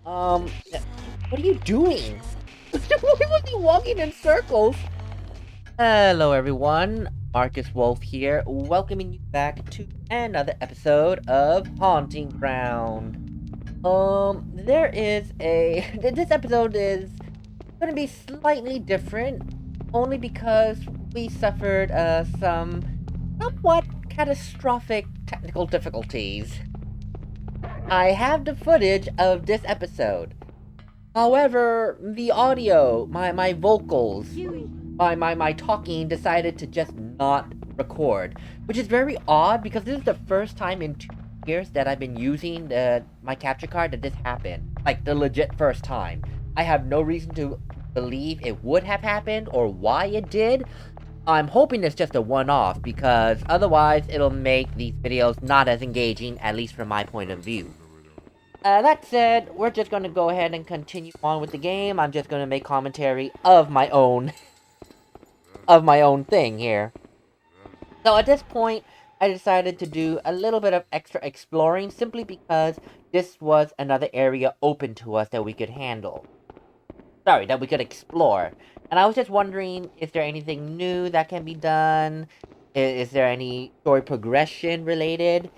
Um, what are you doing? Why was he walking in circles? Hello, everyone. MarcusWolfe here, welcoming you back to another episode of Haunting Ground. There is a. This episode is gonna be slightly different, only because we suffered some somewhat catastrophic technical difficulties. I have the footage of this episode. However, the audio, my vocals, my talking decided to just not record, which is very odd because this is the first time in 2 years that I've been using my capture card that this happened. Like, the legit first time. I have no reason to believe it would have happened or why it did. I'm hoping it's just a one-off because otherwise it'll make these videos not as engaging, at least from my point of view. That said, we're just gonna go ahead and continue on with the game. I'm just gonna make commentary of my own, of my own thing here. So at this point, I decided to do a little bit of extra exploring simply because this was another area open to us that we could handle. Sorry, that we could explore. And I was just wondering, is there anything new that can be done? Is there any story progression related?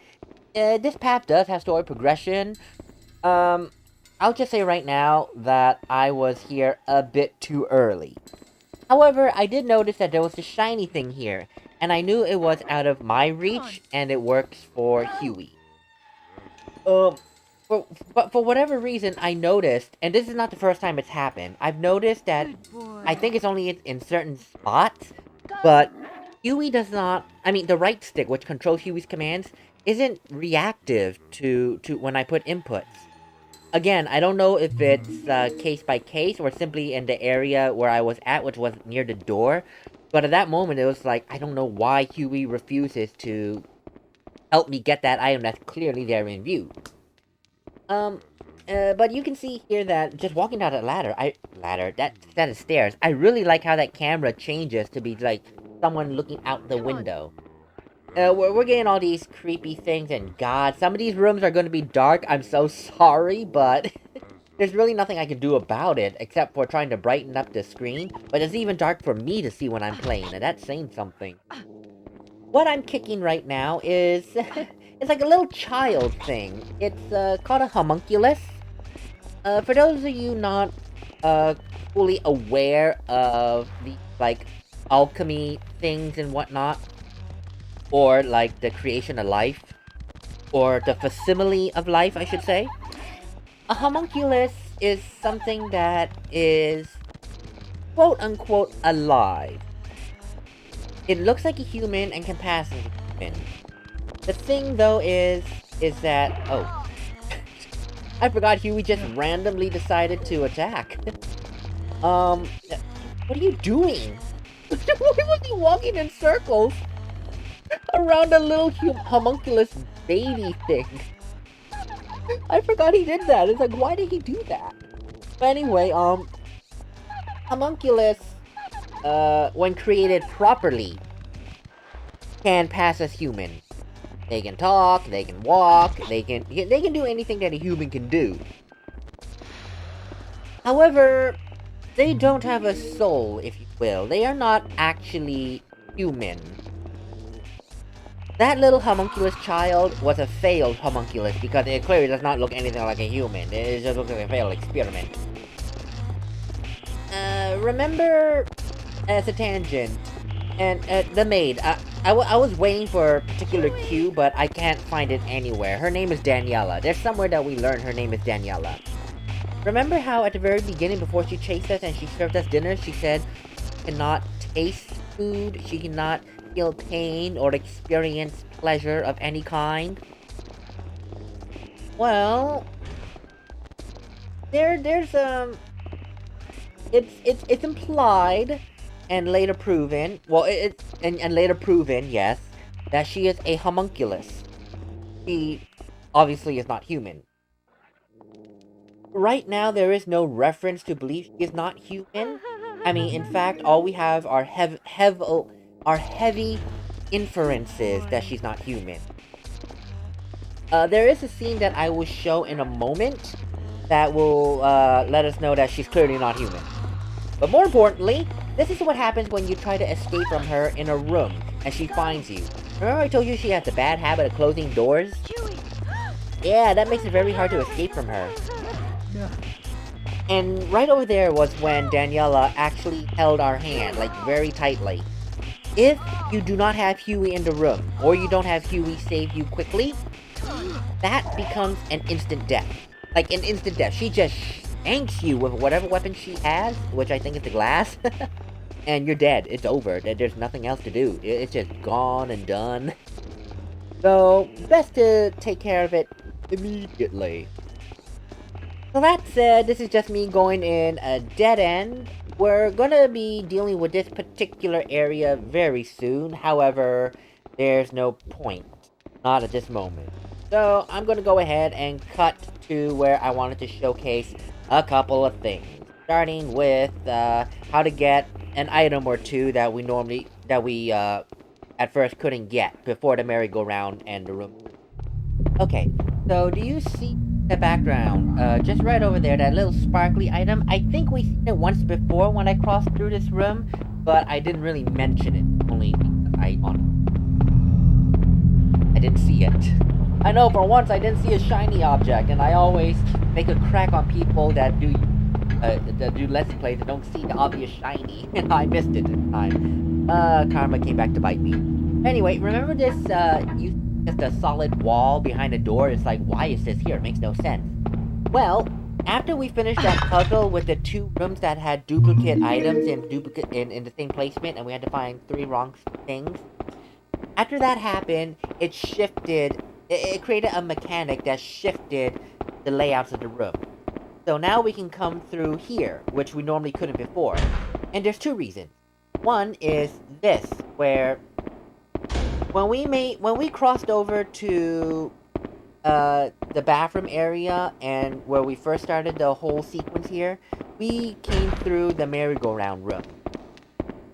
This path does have story progression. I'll just say right now that I was here a bit too early. However, I did notice that there was a shiny thing here, and I knew it was out of my reach, and it works for Huey. Um, but for whatever reason, I noticed, and this is not the first time it's happened, I've noticed that I think it's only in certain spots, but Huey does not, the right stick, which controls Huey's commands, isn't reactive to when I put inputs. Again, I don't know if it's case by case or simply in the area where I was at, which was near the door. But at that moment, it was like, I don't know why Huey refuses to help me get that item that's clearly there in view. But you can see here that just walking down that that set of stairs, I really like how that camera changes to be like someone looking out the window. We're getting all these creepy things, and God, some of these rooms are going to be dark. I'm so sorry, but there's really nothing I can do about it, except for trying to brighten up the screen. But it's even dark for me to see when I'm playing, and that's saying something. What I'm kicking right now is... it's like a little child thing. It's called a homunculus. For those of you not fully aware of the, like, alchemy things and whatnot, or like the creation of life, or the facsimile of life, I should say. A homunculus is something that is quote-unquote alive. It looks like a human and can pass as a human. The thing though is that, oh, I forgot Huey just randomly decided to attack. What are you doing? Why was he walking in circles around a little homunculus baby thing? I forgot he did that. It's like, why did he do that? But anyway, homunculus, when created properly, can pass as human. They can talk, they can walk, they can do anything that a human can do. However, they don't have a soul, if you will. They are not actually human. That little homunculus child was a failed homunculus because it clearly does not look anything like a human. It just looks like a failed experiment. Remember, as a tangent, and the maid, I was waiting for a particular cue, but I can't find it anywhere. Her name is Daniela. There's somewhere that we learn her name is Daniela. Remember how at the very beginning, before she chased us and she served us dinner, she said she cannot taste food, she cannot feel pain or experience pleasure of any kind? Well, it's implied and later proven, and later proven, yes, that she is a homunculus. She obviously is not human. Right now, there is no reference to believe she is not human. In fact, all we have are heavy inferences that she's not human. There is a scene that I will show in a moment, that will let us know that she's clearly not human. But more importantly, this is what happens when you try to escape from her in a room and she finds you. Remember I told you she has the bad habit of closing doors? Yeah, that makes it very hard to escape from her. And right over there was when Daniela actually held our hand, like, very tightly. If you do not have Huey in the room, or you don't have Huey save you quickly, that becomes an instant death. Like, an instant death. She just shanks you with whatever weapon she has, which I think is the glass, and you're dead. It's over. There's nothing else to do. It's just gone and done. So, best to take care of it immediately. So that said, this is just me going in a dead end. We're gonna be dealing with this particular area very soon. However, there's no point. Not at this moment. So I'm gonna go ahead and cut to where I wanted to showcase a couple of things. Starting with how to get an item or two that we at first couldn't get before the merry-go-round and the room. Okay, so do you see the background? Just right over there, that little sparkly item. I think we've seen it once before when I crossed through this room, but I didn't really mention it, only because I didn't see it. I know, for once I didn't see a shiny object, and I always make a crack on people that do Let's Play that don't see the obvious shiny, and I missed it this time. Karma came back to bite me. Anyway, remember this, just a solid wall behind a door? It's like, why is this here? It makes no sense. Well, after we finished that puzzle with the 2 rooms that had duplicate items in the same placement, and we had to find 3 wrong things, after that happened, it created a mechanic that shifted the layouts of the room. So now we can come through here, which we normally couldn't before. And there's 2 reasons. One is this, where when we crossed over to the bathroom area and where we first started the whole sequence here, we came through the merry-go-round room.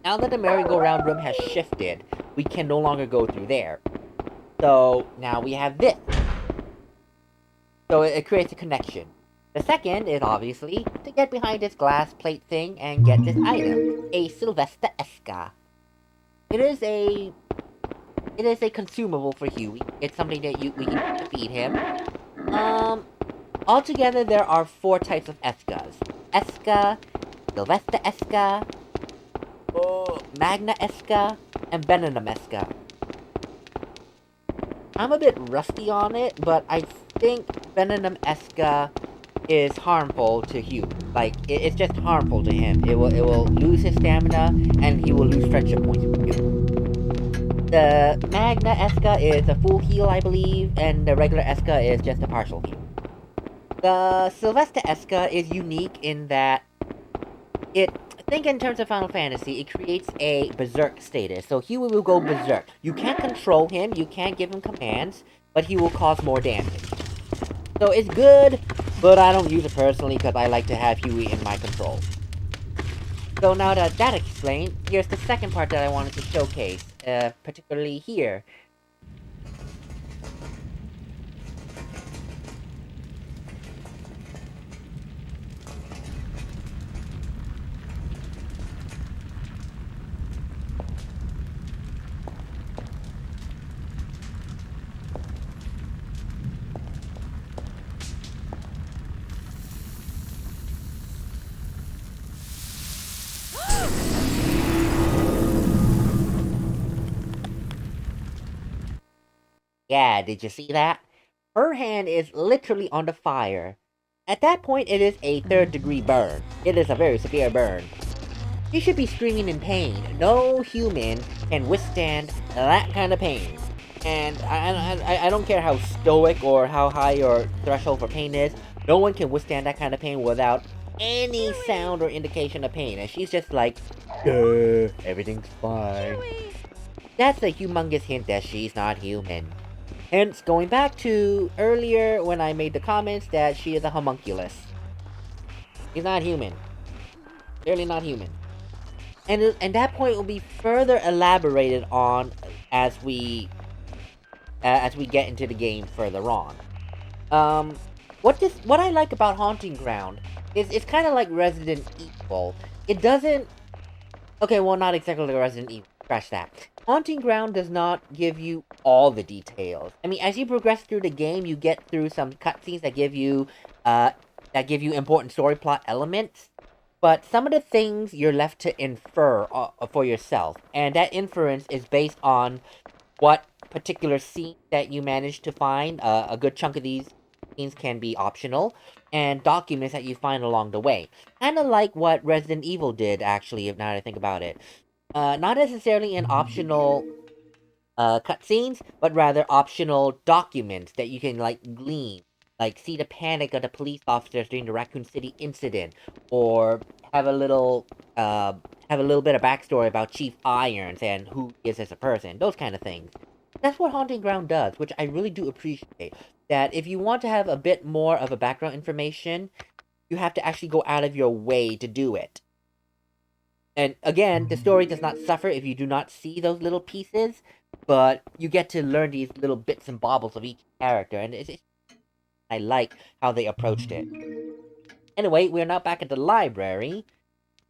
Now that the merry-go-round room has shifted, we can no longer go through there. So now we have this. So it creates a connection. The second is obviously to get behind this glass plate thing and get this item, a Sylvester Esca. It is a consumable for Huey. It's something that we can feed him. Altogether there are 4 types of Escas. Esca, Sylvester Esca, Magna Esca, and Benenum Esca. I'm a bit rusty on it, but I think Benenum Esca is harmful to Hugh. Like, it's just harmful to him. It will lose his stamina, and he will lose friendship points with you. The Magna Esca is a full heal, I believe, and the regular Esca is just a partial heal. The Sylvester Esca is unique in that I think in terms of Final Fantasy, it creates a berserk status. So Huey will go berserk. You can't control him, you can't give him commands, but he will cause more damage. So it's good, but I don't use it personally because I like to have Huey in my control. So now that that's explained, here's the second part that I wanted to showcase, particularly here. Yeah, did you see that? Her hand is literally on the fire. At that point, it is a 3rd degree burn. It is a very severe burn. She should be screaming in pain. No human can withstand that kind of pain. And I don't care how stoic or how high your threshold for pain is, no one can withstand that kind of pain without any sound or indication of pain. And she's just like, everything's fine. That's a humongous hint that she's not human. Hence, going back to earlier when I made the comments that she is a homunculus. She's not human. Clearly not human. And that point will be further elaborated on as we get into the game further on. what I like about Haunting Ground is it's kind of like Resident Evil. It doesn't. Okay, well, not exactly like Resident Evil. Scratch that. Haunting Ground does not give you all the details. I mean, as you progress through the game, you get through some cutscenes uh, that give you important story plot elements. But some of the things you're left to infer for yourself, and that inference is based on what particular scene that you manage to find. A good chunk of these scenes can be optional, and documents that you find along the way. Kind of like what Resident Evil did, actually, if now that I think about it. Not necessarily an optional cutscenes, but rather optional documents that you can like glean, like see the panic of the police officers during the Raccoon City incident, or have a little uh have a little bit of backstory about Chief Irons and who he is as a person, those kind of things. That's what Haunting Ground does, which I really do appreciate. That if you want to have a bit more of a background information, you have to actually go out of your way to do it. And again, the story does not suffer if you do not see those little pieces, but you get to learn these little bits and bobbles of each character, and I like how they approached it. Anyway, we're now back at the library,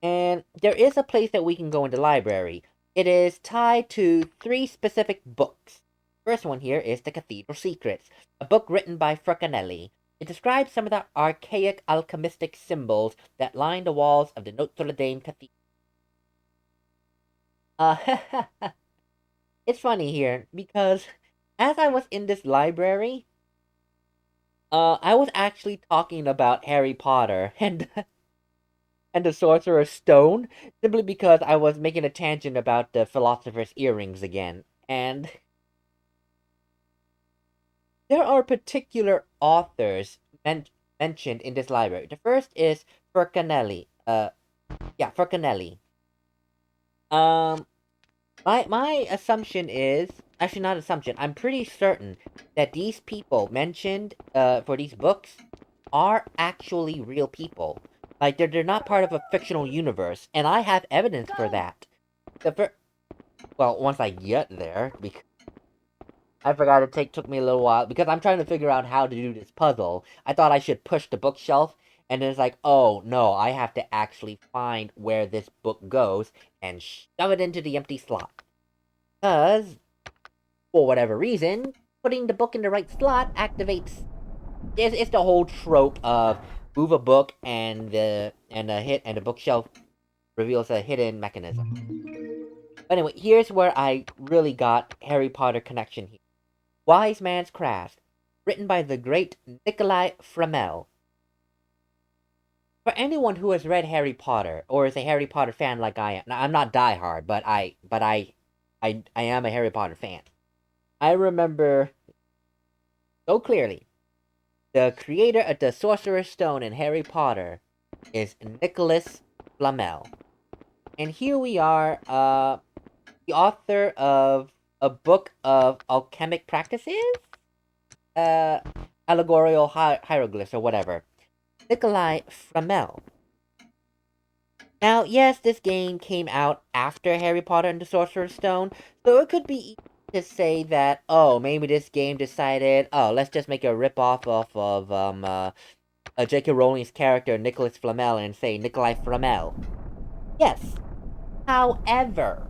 and there is a place that we can go in the library. It is tied to 3 specific books. First one here is The Cathedral Secrets, a book written by Frcanelli. It describes some of the archaic alchemistic symbols that line the walls of the Notre Dame Cathedral. Uh, it's funny here because as I was in this library, I was actually talking about Harry Potter and the Sorcerer's Stone simply because I was making a tangent about the Philosopher's Earrings again. And there are particular authors mentioned in this library. The first is Furcanelli. Furcanelli. Um, my assumption is actually not assumption. I'm pretty certain that these people mentioned for these books are actually real people. Like they're not part of a fictional universe, and I have evidence for that. Well, once I get there, because I forgot took me a little while because I'm trying to figure out how to do this puzzle. I thought I should push the bookshelf, and then it's like, oh no, I have to actually find where this book goes and shove it into the empty slot. Because, for whatever reason, putting the book in the right slot activates. It's the whole trope of move a book and the bookshelf reveals a hidden mechanism. But anyway, here's where I really got Harry Potter connection here. Wise Man's Craft, written by the great Nikolai Flamel. For anyone who has read Harry Potter or is a Harry Potter fan like I am, now I'm not diehard, but I am a Harry Potter fan. I remember so clearly the creator of the Sorcerer's Stone in Harry Potter is Nicholas Flamel. And here we are, the author of a book of alchemic practices? Allegorical hieroglyphs or whatever. Nikolai Flamel. Now, yes, this game came out after Harry Potter and the Sorcerer's Stone, so it could be easy to say that, oh, maybe this game decided, oh, let's just make a ripoff of J.K. Rowling's character, Nicholas Flamel, and say Nikolai Flamel. Yes. However,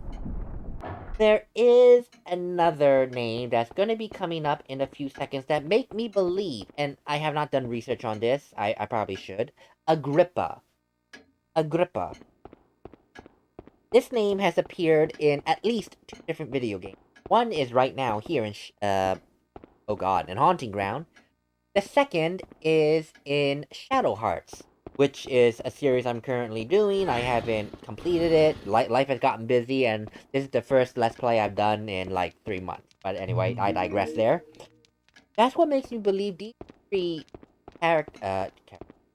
there is another name that's going to be coming up in a few seconds that make me believe, and I have not done research on this, I probably should, Agrippa. This name has appeared in at least 2 different video games. One is right now here in, in Haunting Ground. The second is in Shadow Hearts, which is a series I'm currently doing. I haven't completed it. Life has gotten busy, and this is the first Let's Play I've done in like 3 months. But anyway, I digress there. That's what makes me believe these 3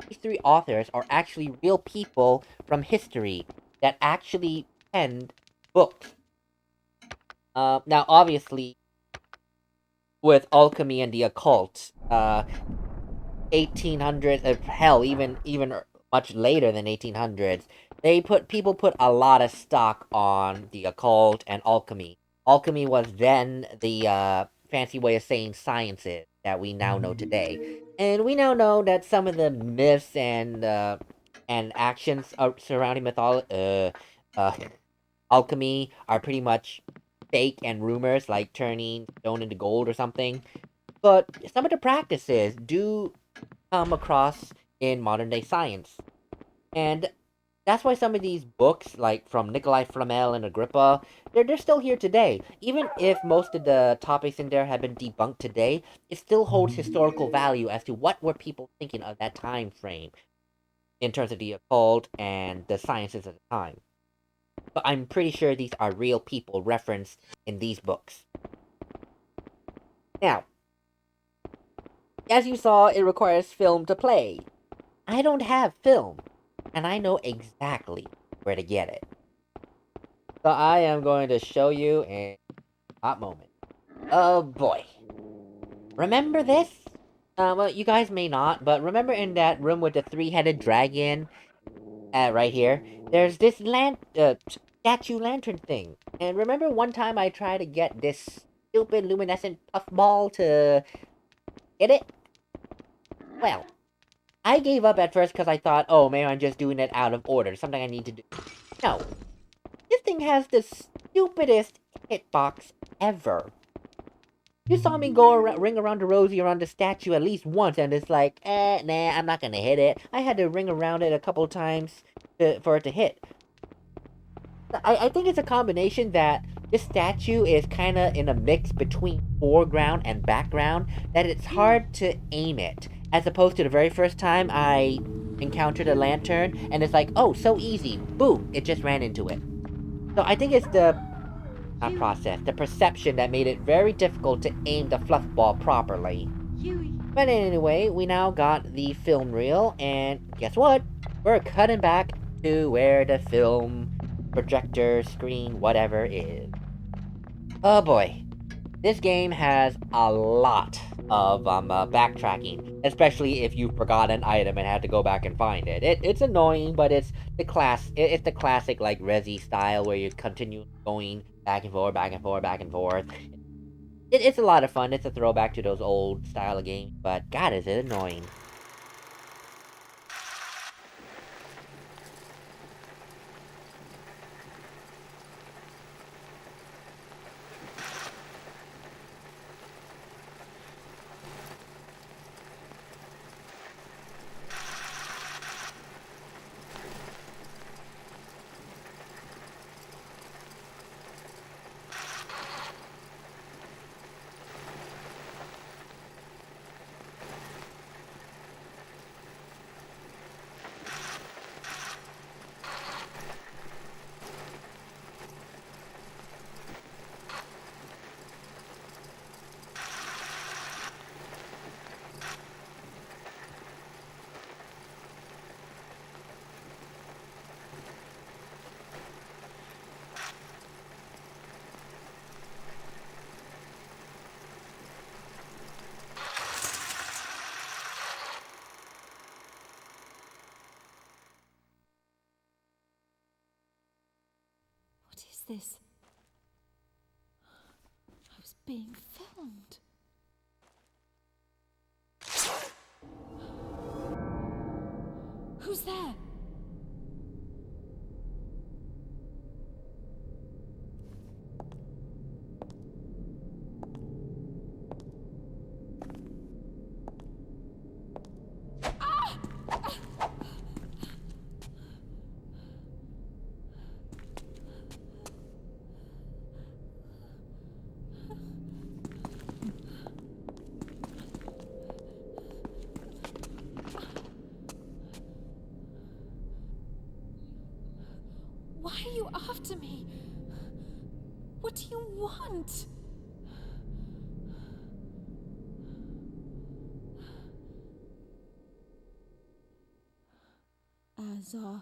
these 3 authors are actually real people from history that actually penned books. Now, obviously, with alchemy and the occult, 1800s, hell, even much later than 1800s, people put a lot of stock on the occult and alchemy. Alchemy was then the fancy way of saying sciences that we now know today. And we now know that some of the myths and actions surrounding uh, alchemy are pretty much fake and rumors, like turning stone into gold or something. But some of the practices do come across in modern day science. And that's why some of these books, like from Nikolai Flamel and Agrippa, they're still here today. Even if most of the topics in there have been debunked today, it still holds historical value as to what were people thinking of that time frame in terms of the occult and the sciences at the time. But I'm pretty sure these are real people referenced in these books. Now, as you saw, it requires film to play. I don't have film, and I know exactly where to get it. So I am going to show you in a hot moment. Oh boy. Remember this? Well, you guys may not, but remember in that room with the three-headed dragon, right here? There's this statue lantern thing. And remember one time I tried to get this stupid luminescent puffball to get it? Well, I gave up at first because I thought, oh, maybe I'm just doing it out of order. Something I need to do. No. This thing has the stupidest hitbox ever. You saw me go ring around the rosy around the statue at least once, and it's like, nah, I'm not gonna hit it. I had to ring around it a couple times for it to hit. I think it's a combination that this statue is kind of in a mix between foreground and background, that it's hard to aim it. As opposed to the very first time I encountered a lantern, and it's like, oh, so easy. Boom, it just ran into it. So I think it's the perception that made it very difficult to aim the fluff ball properly. But anyway, we now got the film reel, and guess what? We're cutting back to where the film, projector, screen, whatever is. Oh boy. This game has a lot of backtracking, especially if you forgot an item and had to go back and find it. It's annoying, but it's the classic like Resi style where you continue going back and forth, back and forth, back and forth. It's a lot of fun. It's a throwback to those old style of games, but God, is it annoying. What is this? I was being filmed. Who's there? Why are you after me? What do you want? Azoth.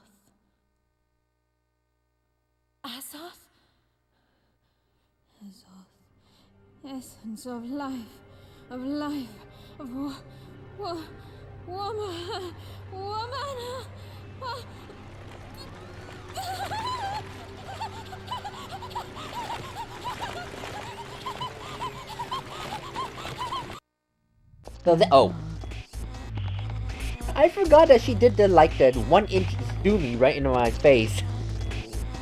Azoth? Azoth. Essence of life. Of life. Of woman. Woman. So oh. I forgot that she did the 1-inch zoomie right into my face.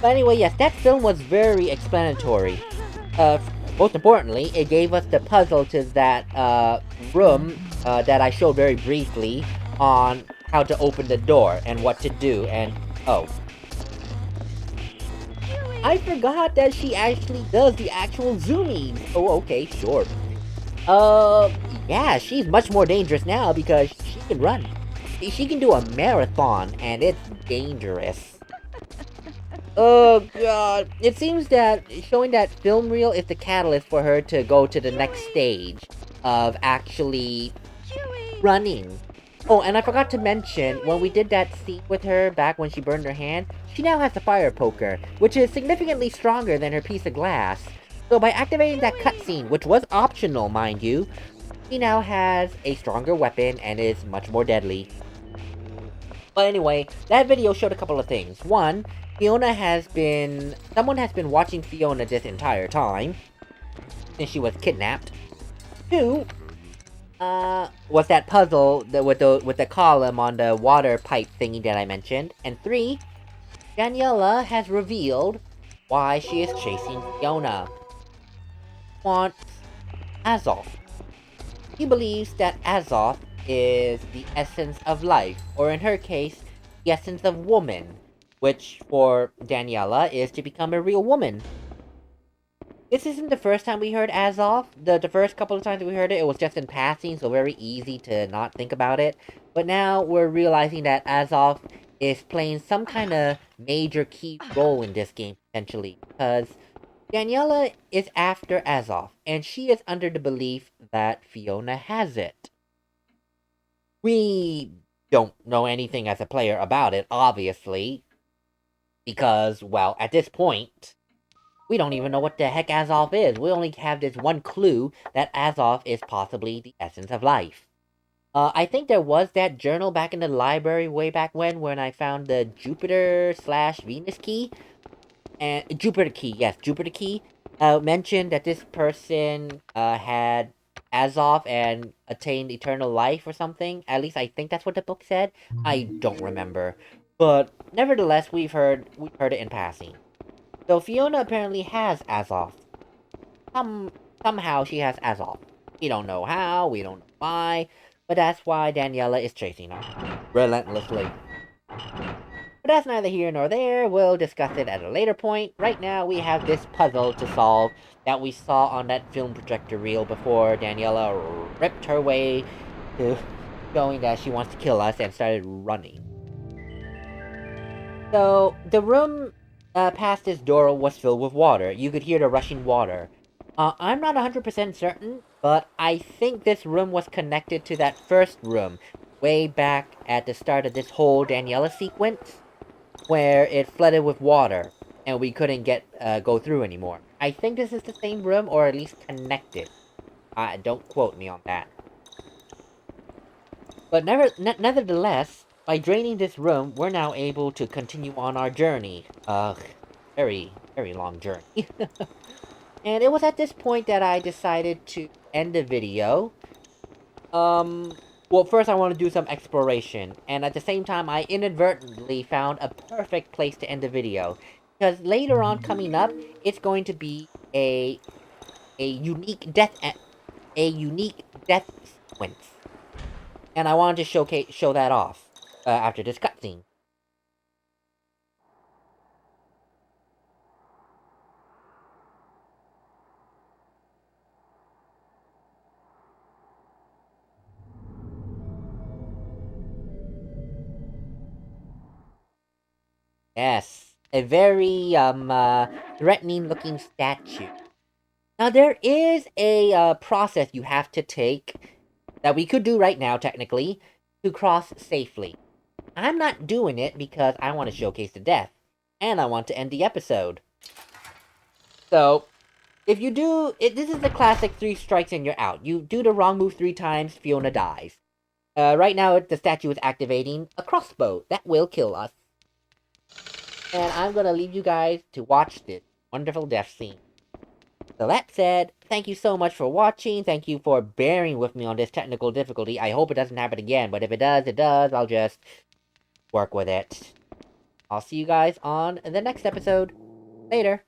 But anyway, yes, that film was very explanatory. Most importantly, it gave us the puzzle to that, room, that I showed very briefly on how to open the door and what to do, and, oh. I forgot that she actually does the actual zoomies! Oh, okay, sure. Yeah, she's much more dangerous now because she can run. She can do a marathon, and it's dangerous. Oh god. It seems that showing that film reel is the catalyst for her to go to the next stage of actually running. Oh, and I forgot to mention, when we did that scene with her back when she burned her hand, she now has the fire poker, which is significantly stronger than her piece of glass. So by activating that cutscene, which was optional, mind you, she now has a stronger weapon and is much more deadly. But anyway, that video showed a couple of things. One, someone has been watching Fiona this entire time, since she was kidnapped. Two, was that puzzle with the column on the water pipe thingy that I mentioned. And three, Daniela has revealed why she is chasing Fiona. Wants Azoth. He believes that Azoth is the essence of life, or in her case, the essence of woman, which for Daniela is to become a real woman. This isn't the first time we heard Azoth. The first couple of times we heard it, it was just in passing, so very easy to not think about it. But now we're realizing that Azoth is playing some kind of major key role in this game, potentially, because Daniela is after Azoth, and she is under the belief that Fiona has it. We don't know anything as a player about it, obviously, because, well, at this point, we don't even know what the heck Azoth is. We only have this one clue that Azoth is possibly the essence of life. I think there was that journal back in the library way back when I found the Jupiter/Venus key. And Jupiter key, yes, Jupiter key. Mentioned that this person had Azoth and attained eternal life or something. At least I think that's what the book said. I don't remember. But nevertheless, we've heard it in passing. So Fiona apparently has Azoth. Somehow she has Azoth. We don't know how, we don't know why, but that's why Daniela is chasing her. Relentlessly. But that's neither here nor there, we'll discuss it at a later point. Right now, we have this puzzle to solve that we saw on that film projector reel before Daniela ripped her way to showing that she wants to kill us and started running. So, the room past this door was filled with water. You could hear the rushing water. I'm not 100% certain, but I think this room was connected to that first room, way back at the start of this whole Daniela sequence, where it flooded with water, and we couldn't go through anymore. I think this is the same room, or at least connected. Don't quote me on that. But nevertheless, by draining this room, we're now able to continue on our journey. Very, very long journey. And it was at this point that I decided to end the video. Well, first I want to do some exploration, and at the same time, I inadvertently found a perfect place to end the video. Because later on, coming up, it's going to be a unique death sequence. And I wanted to show that off, after this cutscene. Yes, a very, threatening looking statue. Now, there is a, process you have to take, that we could do right now, technically, to cross safely. I'm not doing it because I want to showcase the death, and I want to end the episode. So, if you do, this is the classic 3 strikes and you're out. You do the wrong move 3 times, Fiona dies. Right now, the statue is activating a crossbow. That will kill us. And I'm gonna leave you guys to watch this wonderful death scene. So that said, thank you so much for watching. Thank you for bearing with me on this technical difficulty. I hope it doesn't happen again, but if it does, it does. I'll just work with it. I'll see you guys on the next episode. Later.